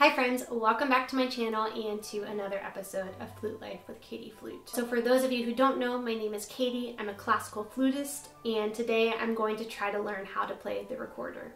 Hi friends, welcome back to my channel and to another episode of Flute Life with Katie Flute. So for those of you who don't know, my name is Katie. I'm a classical flutist, and today I'm going to try to learn how to play the recorder.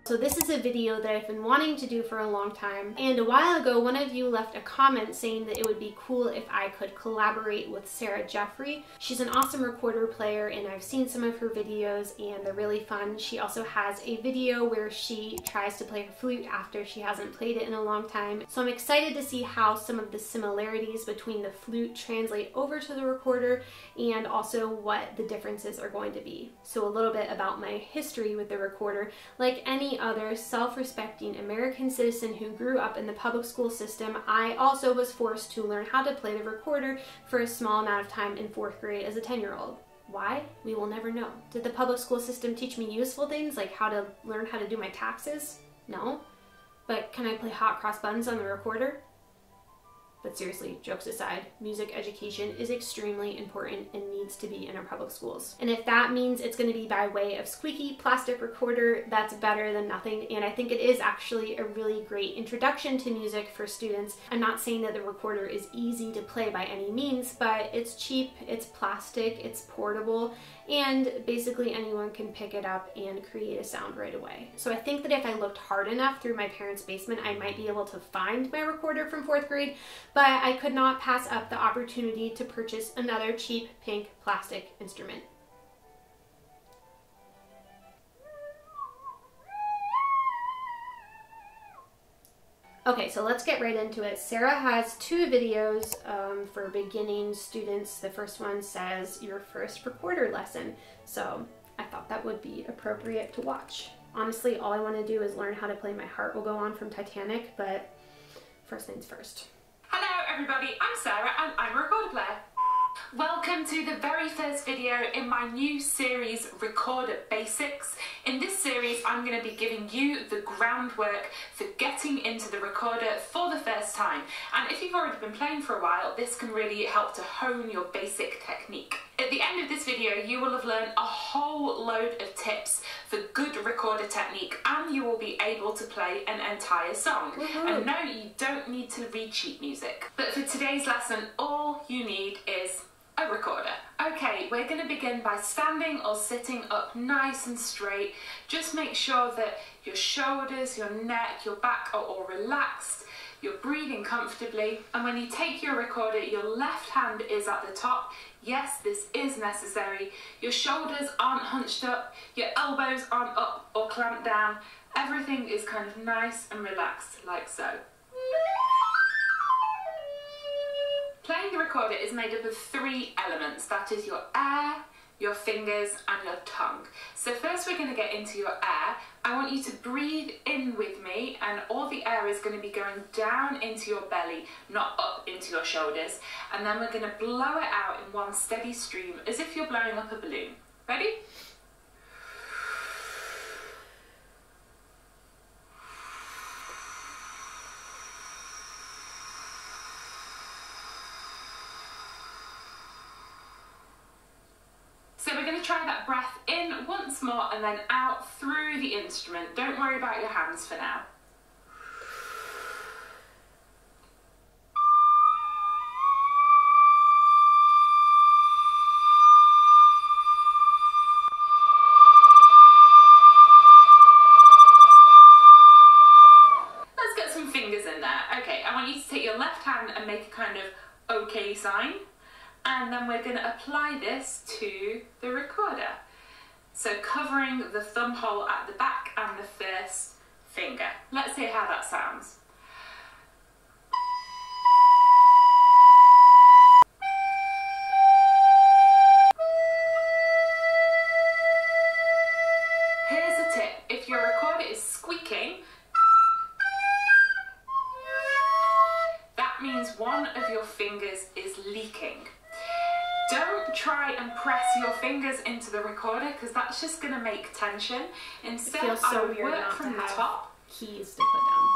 So this is a video that I've been wanting to do for a long time, and a while ago one of you left a comment saying that it would be cool if I could collaborate with Sarah Jeffery. She's an awesome recorder player and I've seen some of her videos and they're really fun. She also has a video where she tries to play her flute after she hasn't played it in a long time. So I'm excited to see how some of the similarities between the flute translate over to the recorder and also what the differences are going to be. So a little bit about my history with the recorder. Like any other self-respecting American citizen who grew up in the public school system, I also was forced to learn how to play the recorder for a small amount of time in 4th grade as a 10-year-old. Why? We will never know. Did the public school system teach me useful things like how to learn how to do my taxes? No. But can I play hot cross buns on the recorder? But seriously, jokes aside, music education is extremely important and needs to be in our public schools. And if that means it's going to be by way of squeaky plastic recorder, that's better than nothing. And I think it is actually a really great introduction to music for students. I'm not saying that the recorder is easy to play by any means, but it's cheap, it's plastic, it's portable, and basically anyone can pick it up and create a sound right away. So I think that if I looked hard enough through my parents' basement, I might be able to find my recorder from 4th grade, but I could not pass up the opportunity to purchase another cheap pink plastic instrument. Okay, so let's get right into it. Sarah has 2 videos for beginning students. The first one says your first recorder lesson. So I thought that would be appropriate to watch. Honestly, all I want to do is learn how to play My Heart Will Go On from Titanic, but first things first. Hello everybody, I'm Sarah and I'm a recorder player. Welcome to the very first video in my new series, Recorder Basics. In this series, I'm going to be giving you the groundwork for getting into the recorder for the first time. And if you've already been playing for a while, this can really help to hone your basic technique. At the end of this video, you will have learned a whole load of tips for good recorder technique, and you will be able to play an entire song. And no, you don't need to read sheet music. But for today's lesson, all you need is a recorder. Okay, we're going to begin by standing or sitting up nice and straight. Just make sure that your shoulders, your neck, your back are all relaxed. You're breathing comfortably, and when you take your recorder, your left hand is at the top. Yes, this is necessary. Your shoulders aren't hunched up, your elbows aren't up or clamped down. Everything is kind of nice and relaxed, like so. Playing the recorder is made up of 3 elements. That is your air, your fingers and your tongue. So first we're going to get into your air. I want you to breathe in with me, and all the air is going to be going down into your belly, not up into your shoulders. And then we're going to blow it out in one steady stream as if you're blowing up a balloon. Ready? So we're going to try that breath in once more and then out through the instrument. Don't worry about your hands for now. Let's get some fingers in there. Okay, I want you to take your left hand and make a kind of OK sign. And then we're going to apply this to the recorder. So covering the thumb hole at the back and the first finger. Let's hear how that sounds. Here's a tip. If your recorder is squeaking, that means one of your fingers is leaking. Don't try and press your fingers into the recorder because that's just going to make tension. Instead, I would work from the top. Keys to put down.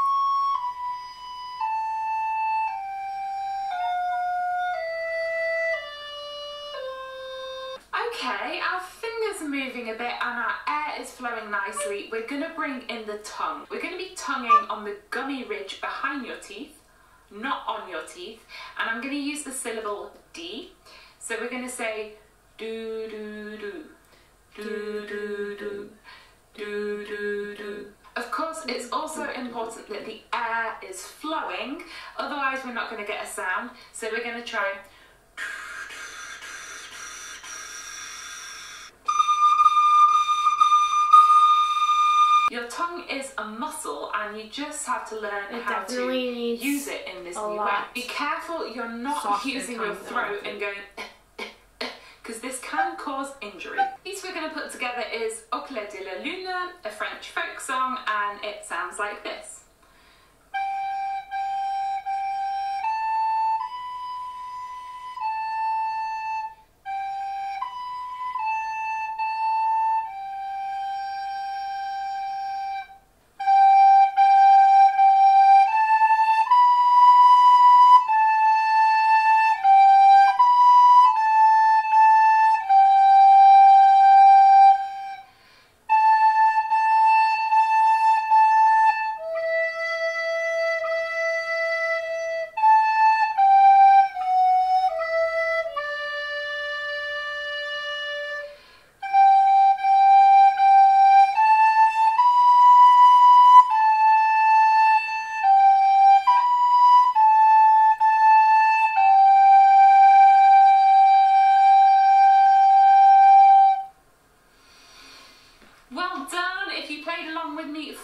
Okay, our fingers are moving a bit and our air is flowing nicely. We're going to bring in the tongue. We're going to be tonguing on the gummy ridge behind your teeth, not on your teeth. And I'm going to use the syllable D. So we're going to say do do do, do do do, do do do. Of course, it's also important that the air is flowing, otherwise we're not going to get a sound. So we're going to try. Your tongue is a muscle and you just have to learn how to use it in this new way. Be careful you're not using your throat and going because this can cause injury. The piece we're going to put together is Au clair de la lune, a French folk song, and it sounds like this.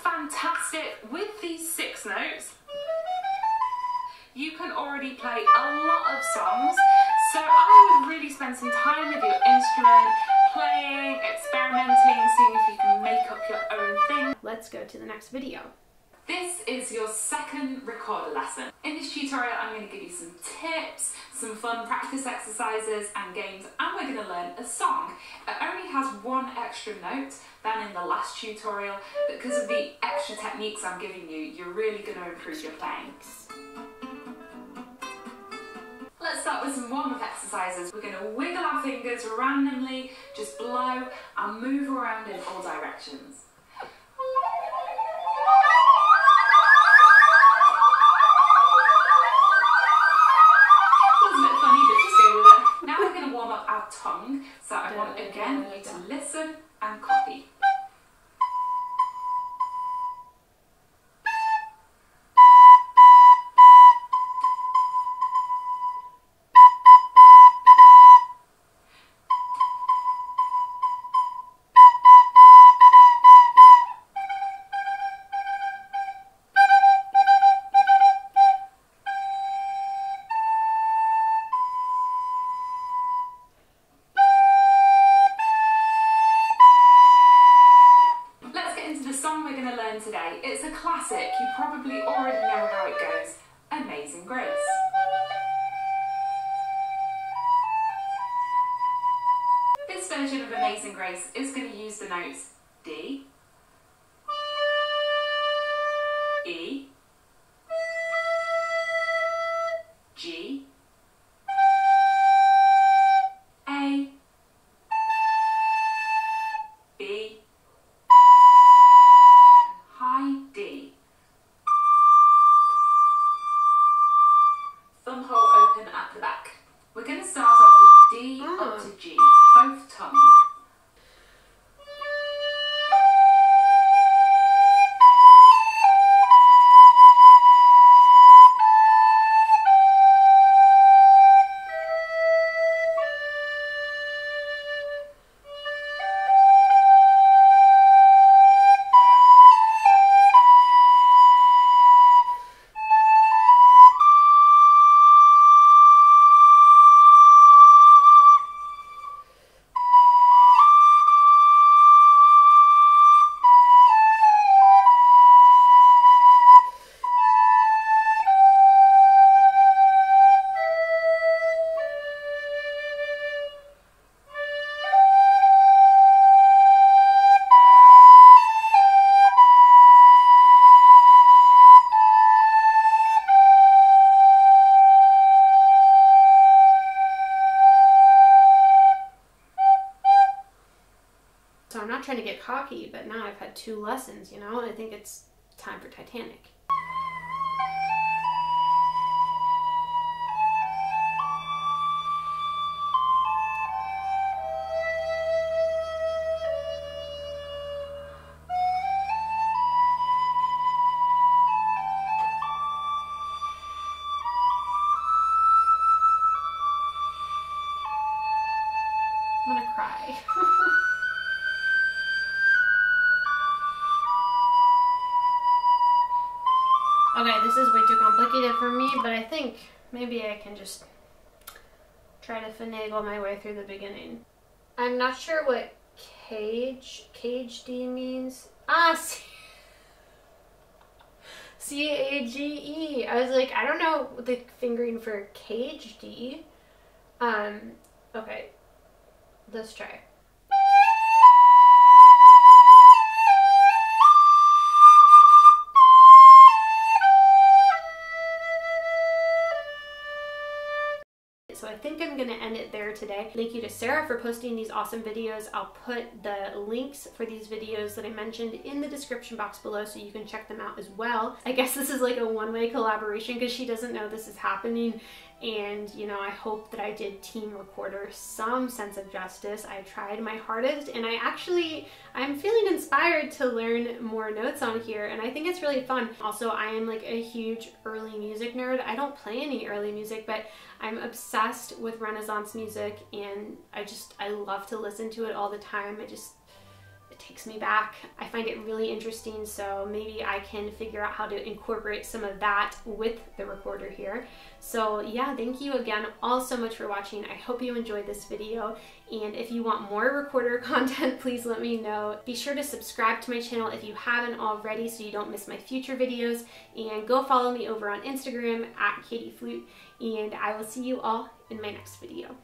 Fantastic. With these 6 notes, you can already play a lot of songs, so I would really spend some time with your instrument, playing, experimenting, seeing if you can make up your own thing. Let's go to the next video. This is your second recorder lesson. In this tutorial, I'm going to give you some tips, some fun practice exercises and games, and we're going to learn a song. It only has 1 extra note than in the last tutorial, but because of the extra techniques I'm giving you, you're really going to improve your playing. Let's start with some warm-up exercises. We're going to wiggle our fingers randomly, just blow and move around in all directions. Tongue. So I want again you to listen and copy. Today. It's a classic, you probably already know how it goes, Amazing Grace. This version of Amazing Grace is going to use the notes D, E, G, A, B, D. Thumb hole open at the back. We're going to start off with D up to G, both tongues. So I'm not trying to get cocky, but now I've had 2 lessons, you know, and I think it's time for Titanic. I'm gonna cry. Okay, this is way too complicated for me, but I think maybe I can just try to finagle my way through the beginning. I'm not sure what caged means. Ah, C-A-G-E. I was like, I don't know the fingering for caged. Okay, let's try. So I think I'm going to end it there today. Thank you to Sarah for posting these awesome videos. I'll put the links for these videos that I mentioned in the description box below so you can check them out as well. I guess this is like a one-way collaboration because she doesn't know this is happening. And, you know, I hope that I did Team Recorder some sense of justice. I tried my hardest, and I'm feeling inspired to learn more notes on here, and I think it's really fun. Also, I am like a huge early music nerd. I don't play any early music, but I'm obsessed with Renaissance music, and I love to listen to it all the time. It takes me back. I find it really interesting, so maybe I can figure out how to incorporate some of that with the recorder here. So yeah, thank you again all so much for watching. I hope you enjoyed this video, and if you want more recorder content, please let me know. Be sure to subscribe to my channel if you haven't already so you don't miss my future videos, and go follow me over on Instagram at katieflute, and I will see you all in my next video.